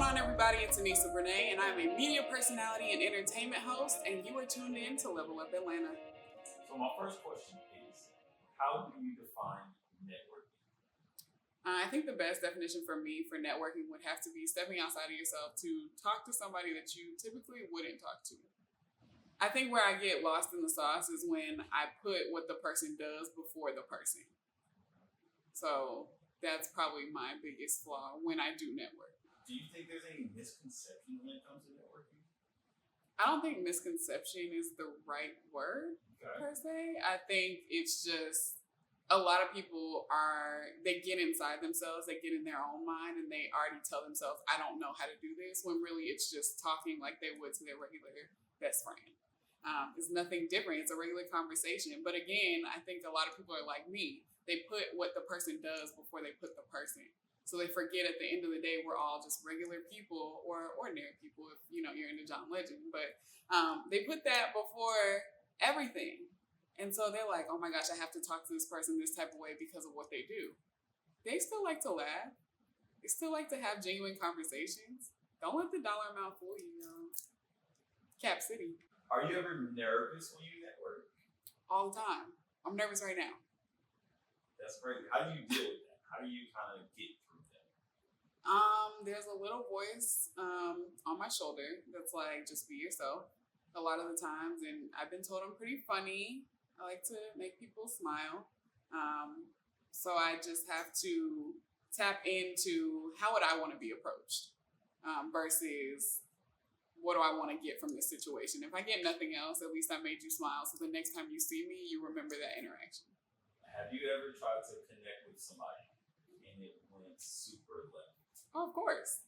on, everybody? It's Anisa Brenee, and I'm a media personality and entertainment host, and you are tuned in to Level Up Atlanta. So my first question is, how do you define networking? I think the best definition for me for networking would have to be stepping outside of yourself to talk to somebody that you typically wouldn't talk to. I think where I get lost in the sauce is when I put what the person does before the person. So that's probably my biggest flaw when I do network. Do you think there's any misconception when it comes to networking? I don't think misconception is the right word per se. I think it's just a lot of people they get inside themselves, they get in their own mind, and they already tell themselves, I don't know how to do this, when really it's just talking like they would to their regular best friend. It's nothing different. It's a regular conversation. But again, I think a lot of people are like me. They put what the person does before they put the person. So they forget at the end of the day, we're all just regular people or ordinary people if, you're into John Legend. But they put that before everything. And so they're like, oh my gosh, I have to talk to this person this type of way because of what they do. They still like to laugh. They still like to have genuine conversations. Don't let the dollar amount fool you, Cap City. Are you ever nervous when you network? All the time. I'm nervous right now. That's great. How do you deal with that? How do you kind of get through that? There's a little voice on my shoulder that's like, just be yourself a lot of the times. And I've been told I'm pretty funny. I like to make people smile. So I just have to tap into how would I want to be approached versus what do I want to get from this situation. If I get nothing else, at least I made you smile. So the next time you see me, you remember that interaction. Have you ever tried to connect with somebody and it went super left? Oh, of course.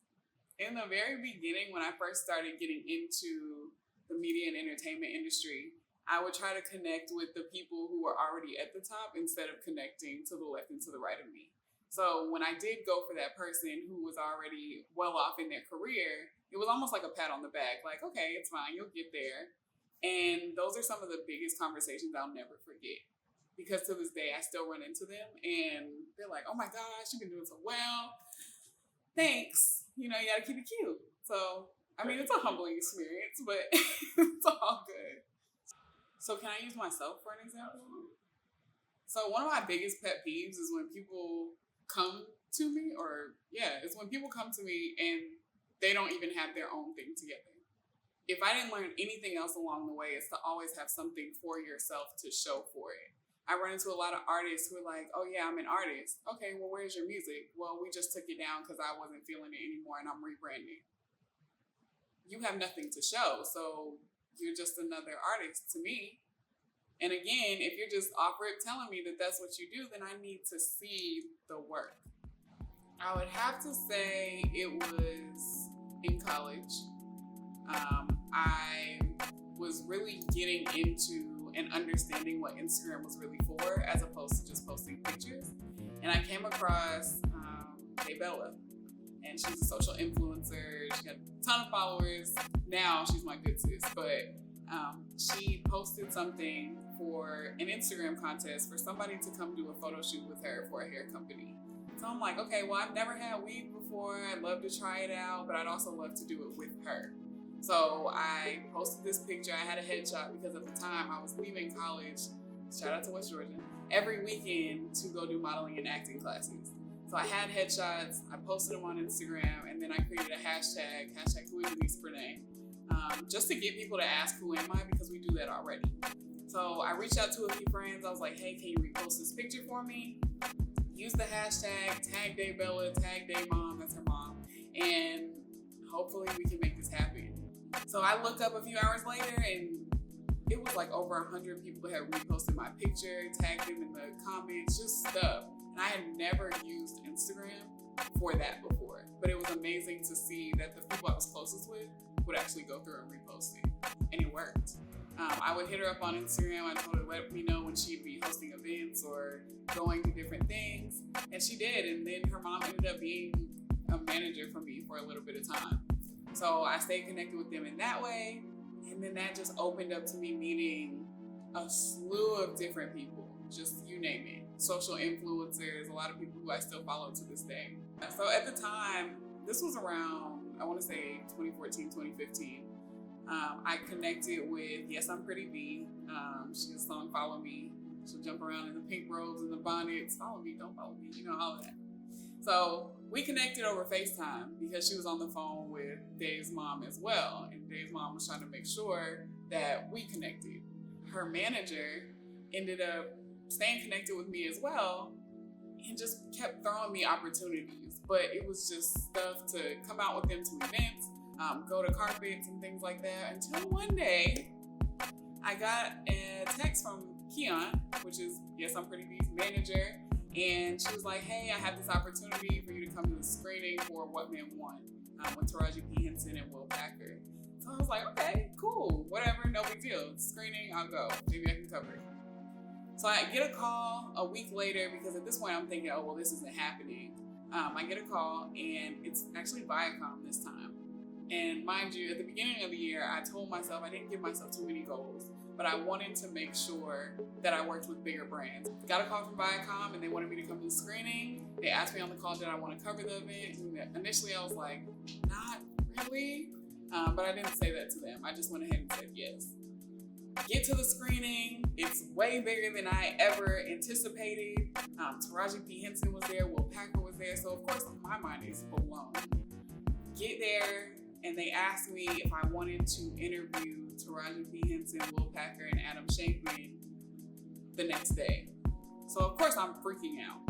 In the very beginning, when I first started getting into the media and entertainment industry, I would try to connect with the people who were already at the top instead of connecting to the left and to the right of me. So when I did go for that person who was already well off in their career, it was almost like a pat on the back, like, okay, it's fine, you'll get there. And those are some of the biggest conversations I'll never forget. Because to this day, I still run into them and they're like, oh my gosh, you've been doing so well. Thanks. You gotta keep it cute. So, I mean, it's a humbling experience, but it's all good. So can I use myself for an example? So one of my biggest pet peeves is when people come to me, it's when people come to me and they don't even have their own thing together. If I didn't learn anything else along the way, it's to always have something for yourself to show for it. I run into a lot of artists who are like, oh yeah, I'm an artist. Okay, well, where's your music? Well, we just took it down because I wasn't feeling it anymore and I'm rebranding. You have nothing to show, so you're just another artist to me. And again, if you're just off rip telling me that that's what you do, then I need to see the work. I would have to say it was in college. I was really getting into and understanding what Instagram was really for as opposed to just posting pictures. And I came across Bella. And she's a social influencer. She got a ton of followers. Now she's my good sis. But she posted something for an Instagram contest for somebody to come do a photo shoot with her for a hair company. So I'm like, okay, well, I've never had weave before. I'd love to try it out, but I'd also love to do it with her. So I posted this picture. I had a headshot because at the time I was leaving college, shout out to West Georgia, every weekend to go do modeling and acting classes. So I had headshots, I posted them on Instagram, and then I created a hashtag who is Anisa Brenee, just to get people to ask who am I, because we do that already. So I reached out to a few friends. I was like, hey, can you repost this picture for me? Use the hashtag, tag Daybella, tag Daymom, that's her mom, and hopefully we can make this happen. So I looked up a few hours later and it was like over 100 people had reposted my picture, tagged them in the comments, just stuff. And I had never used Instagram for that before, but it was amazing to see that the people I was closest with would actually go through and repost it, and it worked. I would hit her up on Instagram. I told her to let me know when she'd be hosting events or going to different things, and she did. And then her mom ended up being a manager for me for a little bit of time. So I stayed connected with them in that way, and then that just opened up to me meeting a slew of different people, just you name it. Social influencers, a lot of people who I still follow to this day. So at the time, this was around I want to say 2014, 2015. I connected with Yes, I'm Pretty B. She has a song, Follow Me. She'll jump around in the pink robes and the bonnets. Follow me, don't follow me, all of that. So we connected over FaceTime because she was on the phone with Dave's mom as well. And Dave's mom was trying to make sure that we connected. Her manager ended up staying connected with me as well and just kept throwing me opportunities. But it was just stuff to come out with them to events, go to carpets and things like that, until one day I got a text from Keon, which is Yes, I'm Pretty B's manager, and she was like, hey, I have this opportunity for you to come to the screening for What Men Want with Taraji P. Henson and Will Packer. So I was like, okay, cool, whatever, no big deal. Screening, I'll go. Maybe I can cover it. So I get a call a week later because at this point I'm thinking, oh, well, this isn't happening. I get a call and it's actually Viacom this time. And mind you, at the beginning of the year, I told myself I didn't give myself too many goals, but I wanted to make sure that I worked with bigger brands. Got a call from Viacom and they wanted me to come to the screening. They asked me on the call, did I want to cover the event? And initially I was like, not really, but I didn't say that to them. I just went ahead and said yes. Get to the screening. It's way bigger than I ever anticipated. Taraji P. Henson was there. Will Packer was there. So of course my mind is blown. Get there and they asked me if I wanted to interview Taraji P. Henson, Will Packer, and Adam Shankman the next day. So of course I'm freaking out.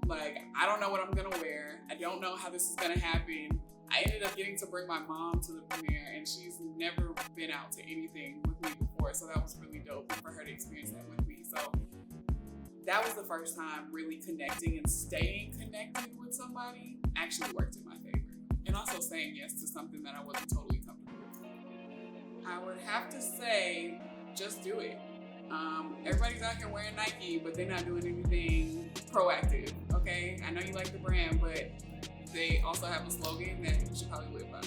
Like, I don't know what I'm gonna wear. I don't know how this is gonna happen. I ended up getting to bring my mom to the premiere, and she's never been out to anything with me before, so that was really dope for her to experience that with me. So that was the first time really connecting and staying connected with somebody actually worked in my favor. And also saying yes to something that I wasn't totally comfortable with. I would have to say, just do it. Everybody's out here wearing Nike, but they're not doing anything proactive, okay? I know you like the brand, but they also have a slogan that you should probably live by.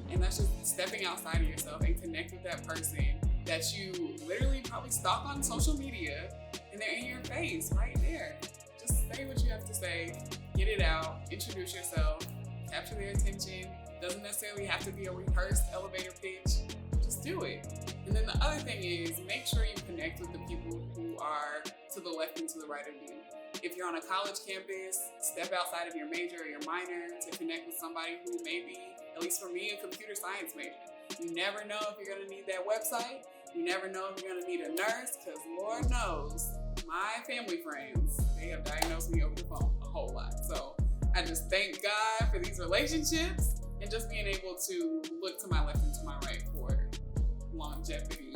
And that's just stepping outside of yourself and connect with that person that you literally probably stalk on social media, and they're in your face right there. Just say what you have to say, get it out, introduce yourself, capture their attention. Doesn't necessarily have to be a rehearsed elevator pitch. Just do it. And then the other thing is, make sure you connect with the people who are to the left and to the right of you. If you're on a college campus, step outside of your major or your minor to connect with somebody who may be, at least for me, a computer science major. You never know if you're gonna need that website. You never know if you're gonna need a nurse, because Lord knows, my family friends, they have diagnosed me over the phone a whole lot. So I just thank God for these relationships and just being able to look to my left and to my right for longevity